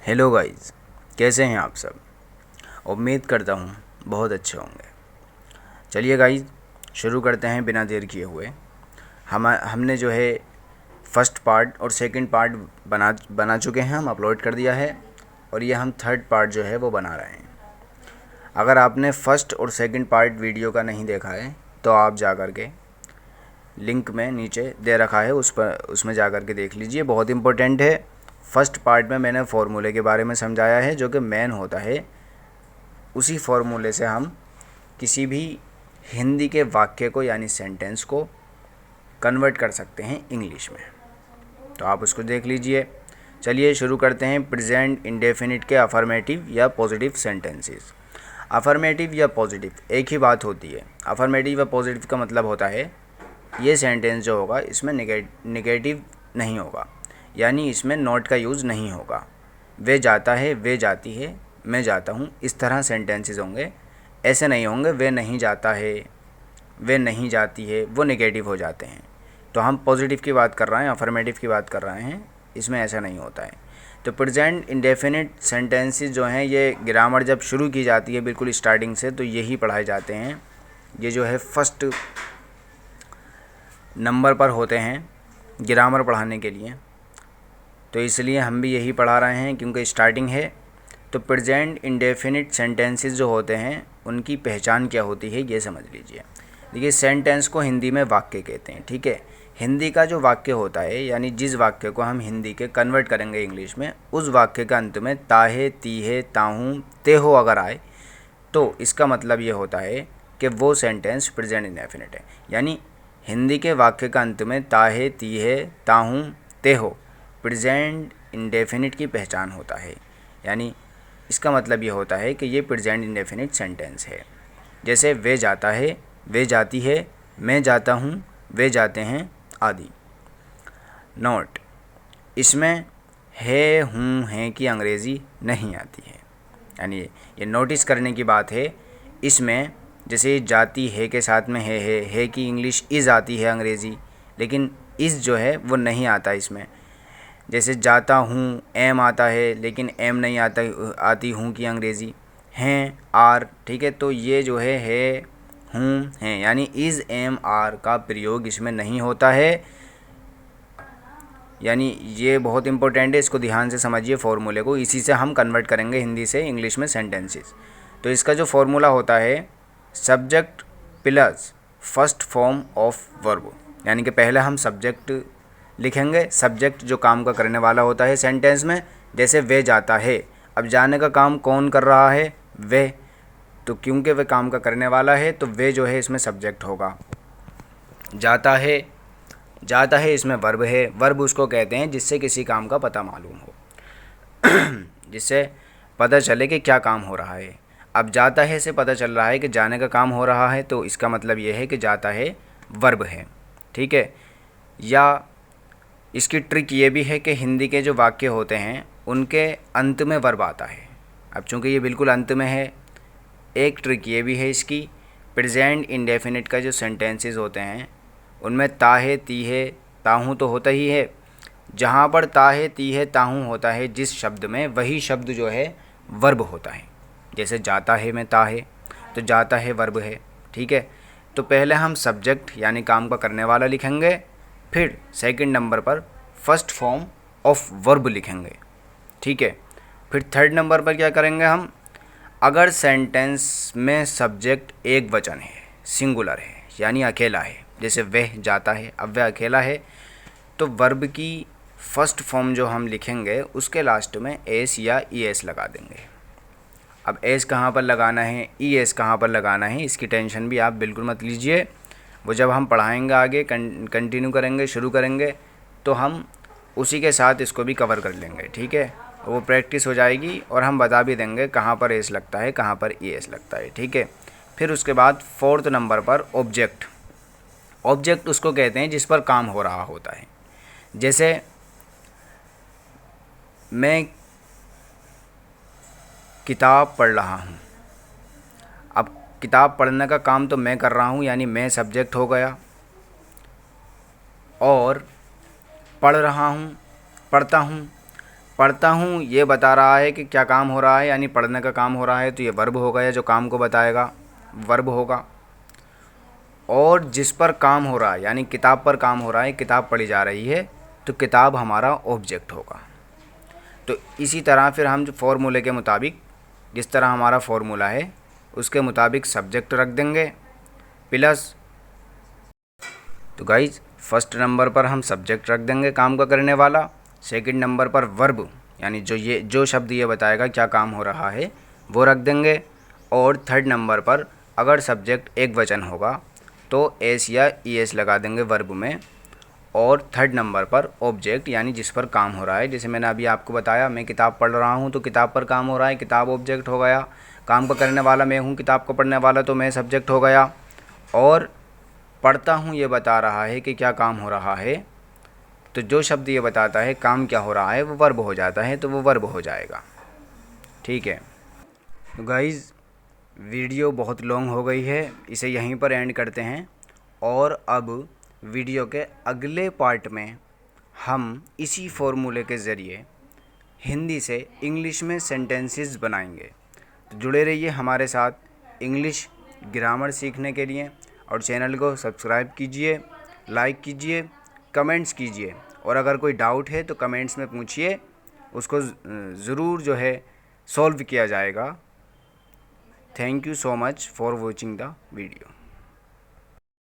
Hello guys, कैसे हैं आप सब। उम्मीद करता हूँ बहुत अच्छे होंगे। चलिए गाइस, शुरू करते हैं बिना देर किए हुए। हमने जो है फर्स्ट पार्ट और सेकंड पार्ट बना चुके हैं, हम अपलोड कर दिया है। और ये हम थर्ड पार्ट जो है वो बना रहे हैं। अगर आपने फ़र्स्ट और सेकंड पार्ट वीडियो का नहीं देखा है तो आप जा कर के लिंक में नीचे दे रखा है, उसमें जा कर के देख लीजिए, बहुत इम्पोर्टेंट है। फर्स्ट पार्ट में मैंने फ़ॉर्मूले के बारे में समझाया है, जो कि मेन होता है। उसी फॉर्मूले से हम किसी भी हिंदी के वाक्य को यानी सेंटेंस को कन्वर्ट कर सकते हैं इंग्लिश में। तो आप उसको देख लीजिए। चलिए शुरू करते हैं प्रेजेंट इंडेफिनिट के अफर्मेटिव या पॉजिटिव सेंटेंसेस। अफर्मेटिव या पॉजिटिव एक ही बात होती है। अफर्मेटिव या पॉजिटिव का मतलब होता है ये सेंटेंस जो होगा इसमें नेगेटिव नहीं होगा, यानी इसमें नॉट का यूज़ नहीं होगा। वे जाता है, वे जाती है, मैं जाता हूँ, इस तरह सेंटेंसेस होंगे। ऐसे नहीं होंगे वे नहीं जाता है, वे नहीं जाती है, वो नेगेटिव हो जाते हैं। तो हम पॉजिटिव की बात कर रहे हैं, अफर्मेटिव की बात कर रहे हैं, इसमें ऐसा नहीं होता है। तो प्रेजेंट इंडेफिनिट सेंटेंसेस जो हैं ये ग्रामर जब शुरू की जाती है बिल्कुल स्टार्टिंग से, तो यही पढ़ाए जाते हैं। ये जो है फर्स्ट नंबर पर होते हैं ग्रामर पढ़ाने के लिए, तो इसलिए हम भी यही पढ़ा रहे हैं क्योंकि स्टार्टिंग है। तो प्रेजेंट इंडेफिनिट सेंटेंसेस जो होते हैं उनकी पहचान क्या होती है ये समझ लीजिए। देखिए, सेंटेंस को हिंदी में वाक्य कहते हैं, ठीक है। हिंदी का जो वाक्य होता है, यानी जिस वाक्य को हम हिंदी के कन्वर्ट करेंगे इंग्लिश में, उस वाक्य का अंत में ताहे, तीहे, ताहूँ, तेहो अगर आए तो इसका मतलब ये होता है कि वो सेंटेंस प्रेजेंट इंडेफिनिट है। यानी हिंदी के वाक्य का अंत में ताहे, तीहे, ताहूँ, तेहो प्रेजेंट इंडेफिनिट की पहचान होता है। यानी इसका मतलब ये होता है कि ये प्रेजेंट इंडेफिनिट सेंटेंस है। जैसे वे जाता है, वे जाती है, मैं जाता हूँ, वे जाते हैं आदि। नोट, इसमें है, हूँ, हैं की अंग्रेज़ी नहीं आती है। यानी ये नोटिस करने की बात है। इसमें जैसे जाती है के साथ में है की इंग्लिश इज़ आती है अंग्रेज़ी, लेकिन इज़ जो है वो नहीं आता इसमें। जैसे जाता हूँ एम आता है, लेकिन एम नहीं आता, आती हूँ की अंग्रेज़ी हैं, आर, ठीक है। तो ये जो है हूँ, हैं, यानी इज़, एम, आर का प्रयोग इसमें नहीं होता है। यानी ये बहुत इंपॉर्टेंट है, इसको ध्यान से समझिए फॉर्मूले को। इसी से हम कन्वर्ट करेंगे हिंदी से इंग्लिश में सेंटेंसेस। तो इसका जो फॉर्मूला होता है, subject plus first form of verb, यानी कि पहले हम सब्जेक्ट लिखेंगे, सब्जेक्ट जो काम का करने वाला होता है सेंटेंस में। जैसे वे जाता है, अब जाने का काम कौन कर रहा है, वे, तो क्योंकि वे काम का करने वाला है तो वे जो है इसमें सब्जेक्ट होगा। जाता है, जाता है इसमें वर्ब है। वर्ब उसको कहते हैं जिससे किसी काम का पता मालूम हो, जिससे पता चले कि क्या काम हो रहा है। अब जाता है से पता चल रहा है कि जाने का काम हो रहा है, तो इसका मतलब ये है कि जाता है वर्ब है, ठीक है। या इसकी ट्रिक ये भी है कि हिंदी के जो वाक्य होते हैं उनके अंत में वर्ब आता है। अब चूँकि ये बिल्कुल अंत में है, एक ट्रिक ये भी है इसकी, प्रेजेंट इंडेफिनिट का जो सेंटेंसेस होते हैं उनमें ताहे, तीहे, ताहूँ तो होता ही है। जहाँ पर ताहे, तीहे, ताहूँ होता है जिस शब्द में, वही शब्द जो है वर्ब होता है। जैसे जाता है में ताहे, तो जाता है वर्ब है, ठीक है। तो पहले हम सब्जेक्ट यानी काम का करने वाला लिखेंगे, फिर सेकंड नंबर पर फर्स्ट फॉर्म ऑफ वर्ब लिखेंगे, ठीक है। फिर थर्ड नंबर पर क्या करेंगे हम, अगर सेंटेंस में सब्जेक्ट एक वचन है, सिंगुलर है, यानी अकेला है, जैसे वह जाता है, अब वह अकेला है, तो वर्ब की फर्स्ट फॉर्म जो हम लिखेंगे उसके लास्ट में एस या ई एस लगा देंगे। अब एस कहाँ पर लगाना है, ई एस कहाँ पर लगाना है, इसकी टेंशन भी आप बिल्कुल मत लीजिए। वो जब हम पढ़ाएंगे आगे, कंटिन्यू करेंगे, शुरू करेंगे, तो हम उसी के साथ इसको भी कवर कर लेंगे, ठीक है। वो प्रैक्टिस हो जाएगी और हम बता भी देंगे कहाँ पर एस लगता है, कहाँ पर ई एस लगता है, ठीक है। फिर उसके बाद फोर्थ नंबर पर ऑब्जेक्ट। ऑब्जेक्ट उसको कहते हैं जिस पर काम हो रहा होता है। जैसे मैं किताब पढ़ रहा हूँ, अब किताब पढ़ने का काम तो मैं कर रहा हूँ, यानी मैं सब्जेक्ट हो गया, और पढ़ रहा हूँ, पढ़ता हूँ, पढ़ता हूँ ये बता रहा है कि क्या काम हो रहा है, यानी पढ़ने का काम हो रहा है, तो ये वर्ब होगा या जो काम को बताएगा वर्ब होगा। और जिस पर काम हो रहा है यानी किताब पर काम हो रहा है, किताब पढ़ी जा रही है, तो किताब हमारा ऑब्जेक्ट होगा। तो इसी तरह फिर हम जो फॉर्मूले के मुताबिक, जिस तरह हमारा फॉर्मूला है उसके मुताबिक सब्जेक्ट रख देंगे प्लस। तो गाइज फर्स्ट नंबर पर हम सब्जेक्ट रख देंगे काम का करने वाला, सेकंड नंबर पर वर्ब यानी जो शब्द ये बताएगा क्या काम हो रहा है वो रख देंगे, और थर्ड नंबर पर अगर सब्जेक्ट एक वचन होगा तो एस या ई एस लगा देंगे वर्ब में, और थर्ड नंबर पर ऑब्जेक्ट यानी जिस पर काम हो रहा है। जैसे मैंने अभी आपको बताया, मैं किताब पढ़ रहा हूँ तो किताब पर काम हो रहा है, किताब ऑब्जेक्ट हो गया। काम का करने वाला मैं हूँ, किताब को पढ़ने वाला, तो मैं सब्जेक्ट हो गया। और पढ़ता हूँ ये बता रहा है कि क्या काम हो रहा है, तो जो शब्द ये बताता है काम क्या हो रहा है वो वर्ब हो जाता है, तो वो वर्ब हो जाएगा। ठीक है, तो गाइज़ वीडियो बहुत लॉन्ग हो गई है, इसे यहीं पर एंड करते हैं। और अब वीडियो के अगले पार्ट में हम इसी फॉर्मूले के ज़रिए हिंदी से इंग्लिश में सेंटेंसेस बनाएंगे। तो जुड़े रहिए हमारे साथ इंग्लिश ग्रामर सीखने के लिए, और चैनल को सब्सक्राइब कीजिए, लाइक कीजिए, कमेंट्स कीजिए, और अगर कोई डाउट है तो कमेंट्स में पूछिए, उसको ज़रूर जो है सॉल्व किया जाएगा। Thank you so much for watching the video.